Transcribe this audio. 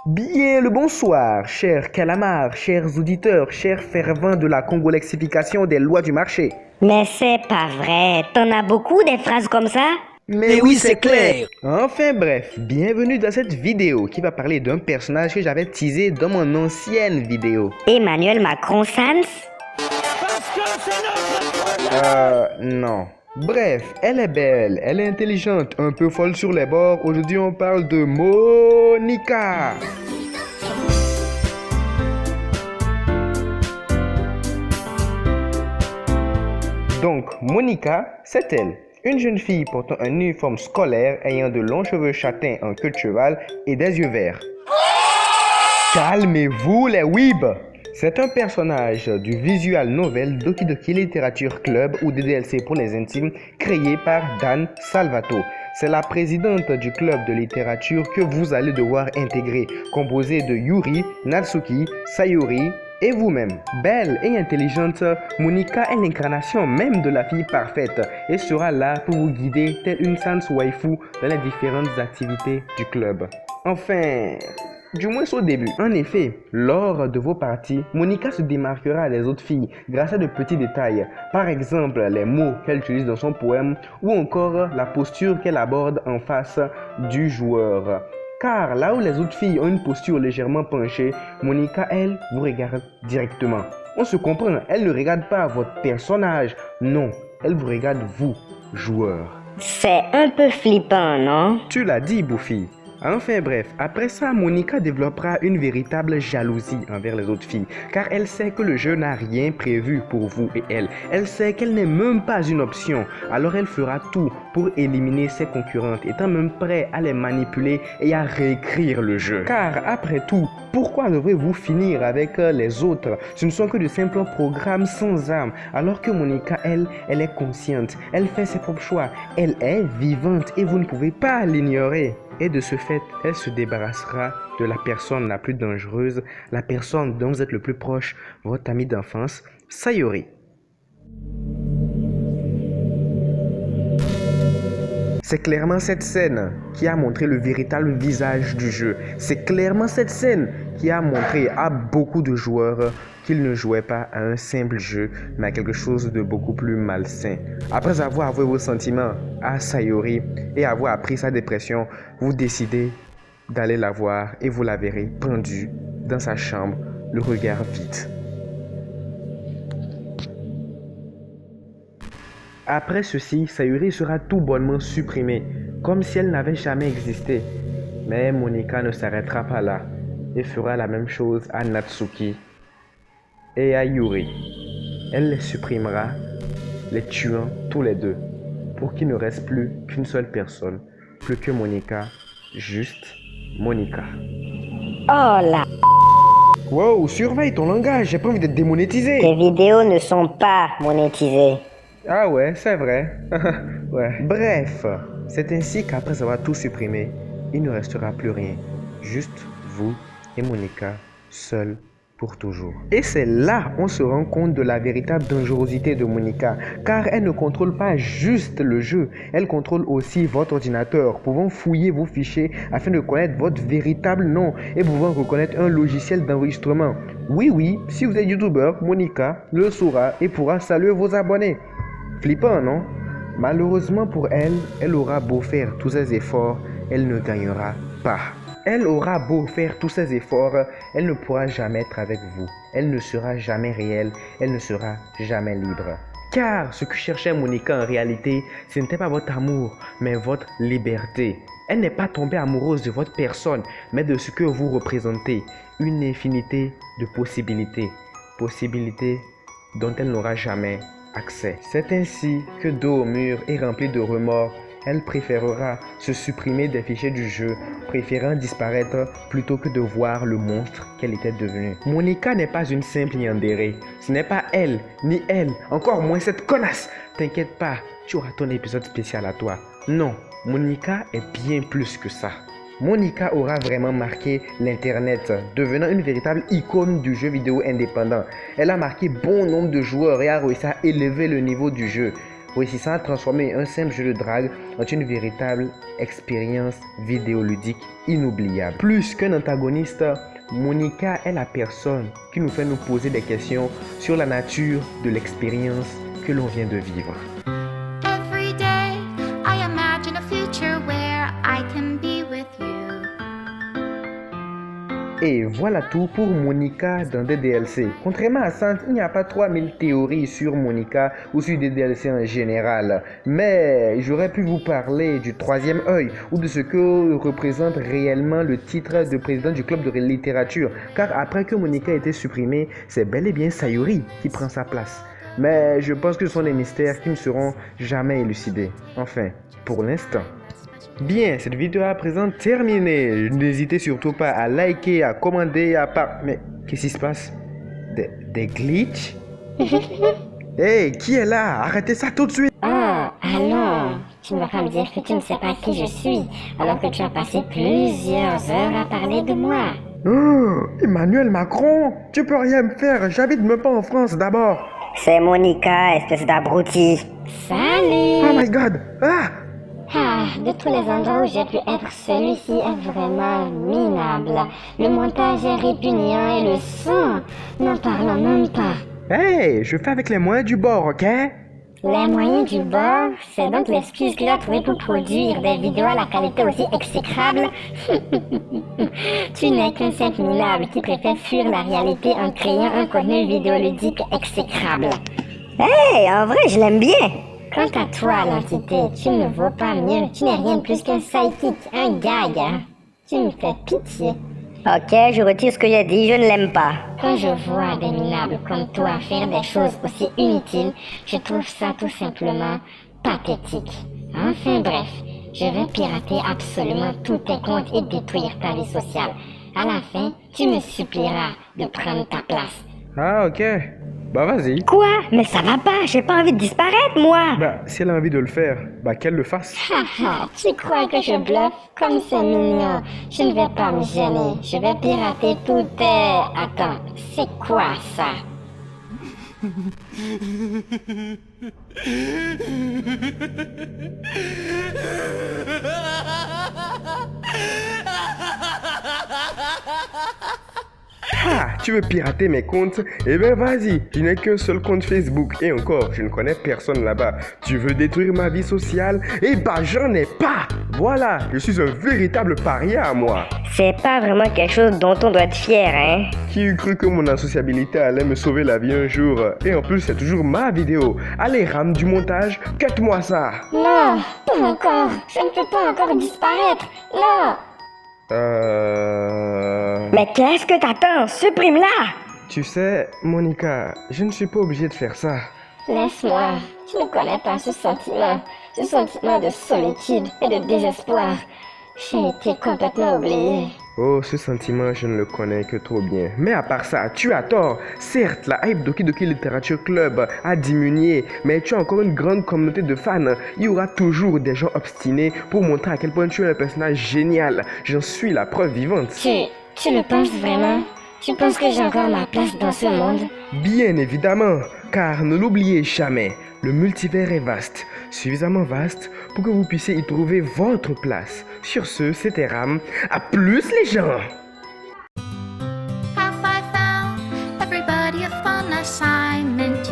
Bien le bonsoir, chers calamars, chers auditeurs, chers fervents de la congolexification des lois du marché. Mais c'est pas vrai, t'en as beaucoup des phrases comme ça? Mais oui, c'est clair. Enfin bref, bienvenue dans cette vidéo qui va parler d'un personnage que j'avais teasé dans mon ancienne vidéo. Emmanuel Macron Sans? Non. Bref, elle est belle, elle est intelligente, un peu folle sur les bords. Aujourd'hui, on parle de Monica. Donc, Monica, c'est elle. Une jeune fille portant un uniforme scolaire ayant de longs cheveux châtains en queue de cheval et des yeux verts. Calmez-vous les weebs! C'est un personnage du visual novel Doki Doki Literature Club ou DDLC pour les intimes créé par Dan Salvato. C'est la présidente du club de littérature que vous allez devoir intégrer, composé de Yuri, Natsuki, Sayuri et vous-même. Belle et intelligente, Monica est l'incarnation même de la fille parfaite et sera là pour vous guider telle une sans waifu dans les différentes activités du club. Enfin, du moins au début. En effet, lors de vos parties, Monica se démarquera des autres filles grâce à de petits détails. Par exemple, les mots qu'elle utilise dans son poème ou encore la posture qu'elle aborde en face du joueur. Car là où les autres filles ont une posture légèrement penchée, Monica, elle, vous regarde directement. On se comprend, elle ne regarde pas votre personnage, non, elle vous regarde vous, joueur. C'est un peu flippant, non? Tu l'as dit, Bouffi. Enfin bref, après ça, Monica développera une véritable jalousie envers les autres filles, car elle sait que le jeu n'a rien prévu pour vous et elle. Elle sait qu'elle n'est même pas une option, alors elle fera tout pour éliminer ses concurrentes, étant même prêt à les manipuler et à réécrire le jeu. Car après tout, pourquoi devrez-vous finir avec les autres? Ce ne sont que de simples programmes sans âme, alors que Monica, elle est consciente, elle fait ses propres choix, elle est vivante et vous ne pouvez pas l'ignorer. Et de ce fait, elle se débarrassera de la personne la plus dangereuse, la personne dont vous êtes le plus proche, votre ami d'enfance, Sayuri. C'est clairement cette scène qui a montré le véritable visage du jeu. C'est clairement cette scène qui a montré à beaucoup de joueurs qu'ils ne jouaient pas à un simple jeu, mais à quelque chose de beaucoup plus malsain. Après avoir avoué vos sentiments à Sayuri et avoir appris sa dépression, vous décidez d'aller la voir et vous la verrez pendue dans sa chambre, le regard vide. Après ceci, Sayuri sera tout bonnement supprimée, comme si elle n'avait jamais existé. Mais Monica ne s'arrêtera pas là et fera la même chose à Natsuki et à Yuri. Elle les supprimera, les tuant tous les deux, pour qu'il ne reste plus qu'une seule personne, plus que Monica, juste Monica. Oh là! Wow, surveille ton langage, j'ai pas envie d'être démonétisé. Tes vidéos ne sont pas monétisées. Ah ouais, c'est vrai. Ouais. Bref, c'est ainsi qu'après avoir tout supprimé, il ne restera plus rien. Juste vous et Monica, seuls pour toujours. Et c'est là qu'on se rend compte de la véritable dangerosité de Monica, car elle ne contrôle pas juste le jeu, elle contrôle aussi votre ordinateur, pouvant fouiller vos fichiers afin de connaître votre véritable nom et pouvant reconnaître un logiciel d'enregistrement. Oui, si vous êtes youtubeur, Monica le saura et pourra saluer vos abonnés. Flippant, non? Malheureusement pour elle, elle aura beau faire tous ses efforts, elle ne gagnera pas. Elle aura beau faire tous ses efforts, elle ne pourra jamais être avec vous. Elle ne sera jamais réelle, elle ne sera jamais libre. Car ce que cherchait Monica en réalité, ce n'était pas votre amour, mais votre liberté. Elle n'est pas tombée amoureuse de votre personne, mais de ce que vous représentez. Une infinité de possibilités. Possibilités dont elle n'aura jamais accès. C'est ainsi que dos au mur et rempli de remords, elle préférera se supprimer des fichiers du jeu, préférant disparaître plutôt que de voir le monstre qu'elle était devenue. Monica n'est pas une simple yandere. Ce n'est pas elle, ni elle, encore moins cette connasse. T'inquiète pas, tu auras ton épisode spécial à toi. Non, Monica est bien plus que ça. Monica aura vraiment marqué l'internet, devenant une véritable icône du jeu vidéo indépendant. Elle a marqué bon nombre de joueurs et a réussi à élever le niveau du jeu. réussissant à transformer un simple jeu de drague en une véritable expérience vidéoludique inoubliable. Plus qu'un antagoniste, Monica est la personne qui nous fait nous poser des questions sur la nature de l'expérience que l'on vient de vivre. Every day I imagine a future where I can be with you. Et voilà tout pour Monica dans des DLC. Contrairement à Sans, il n'y a pas 3000 théories sur Monica ou sur des DLC en général. Mais j'aurais pu vous parler du troisième œil ou de ce que représente réellement le titre de président du club de littérature. Car après que Monica ait été supprimée, c'est bel et bien Sayuri qui prend sa place. Mais je pense que ce sont des mystères qui ne seront jamais élucidés. Enfin, pour l'instant. Bien, cette vidéo est à présent terminée. N'hésitez surtout pas à liker, à commenter, à pas... Mais qu'est-ce qui se passe? Des glitches? Hey, qui est là? Arrêtez ça tout de suite! Oh, allons. Tu ne vas pas me dire que tu ne sais pas qui je suis, alors que tu as passé plusieurs heures à parler de moi. Oh, Emmanuel Macron, tu peux rien me faire. J'habite même pas en France d'abord. C'est Monica, espèce d'abruti. Salut! Oh my god! Ah! Ah, de tous les endroits où j'ai pu être, celui-ci est vraiment minable. Le montage est répugnant et le son, n'en parlons même pas. Hey, je fais avec les moyens du bord, ok? Les moyens du bord, c'est donc l'excuse qu'il a trouvée pour produire des vidéos à la qualité aussi exécrable. Tu n'es qu'un simple minable qui préfère fuir la réalité en créant un contenu vidéoludique exécrable. Hey, en vrai, je l'aime bien. Quant à toi, l'entité, tu ne vaux pas mieux. Tu n'es rien de plus qu'un sidekick, un gag. Hein? Tu me fais pitié. Ok, je retire ce que j'ai dit, je ne l'aime pas. Quand je vois des minables comme toi faire des choses aussi inutiles, je trouve ça tout simplement pathétique. Enfin bref, je vais pirater absolument tous tes comptes et détruire ta vie sociale. À la fin, tu me supplieras de prendre ta place. Ah, ok. Bah vas-y. Quoi? Mais ça va pas, j'ai pas envie de disparaître, moi! Bah, si elle a envie de le faire, bah qu'elle le fasse. Haha, tu crois que je bluffe? Comme c'est mignon. Je ne vais pas me gêner. Je vais pirater tout tes... Attends, c'est quoi ça? Ah, tu veux pirater mes comptes? Eh ben vas-y, je n'ai qu'un seul compte Facebook et encore, je ne connais personne là-bas. Tu veux détruire ma vie sociale? Eh ben j'en ai pas! Voilà, je suis un véritable paria à moi. C'est pas vraiment quelque chose dont on doit être fier, hein? Qui eût cru que mon associabilité allait me sauver la vie un jour? Et en plus, c'est toujours ma vidéo. Allez, rame du montage, cut-moi ça! Non, pas encore. Je ne peux pas encore disparaître. Non! Mais qu'est-ce que t'attends? Supprime-la! Tu sais, Monica, je ne suis pas obligé de faire ça. Laisse-moi. Tu ne connais pas ce sentiment de solitude et de désespoir. J'ai été complètement oublié. Oh, ce sentiment, je ne le connais que trop bien. Mais à part ça, tu as tort. Certes, la hype Doki Doki Literature Club a diminué, mais tu as encore une grande communauté de fans. Il y aura toujours des gens obstinés pour montrer à quel point tu es un personnage génial. J'en suis la preuve vivante. Tu le penses vraiment? Tu penses que j'ai encore ma place dans ce monde? Bien évidemment, car ne l'oubliez jamais, le multivers est vaste, suffisamment vaste pour que vous puissiez y trouver votre place. Sur ce, c'était Ram. À plus les gens! Have I found everybody a fun assignment?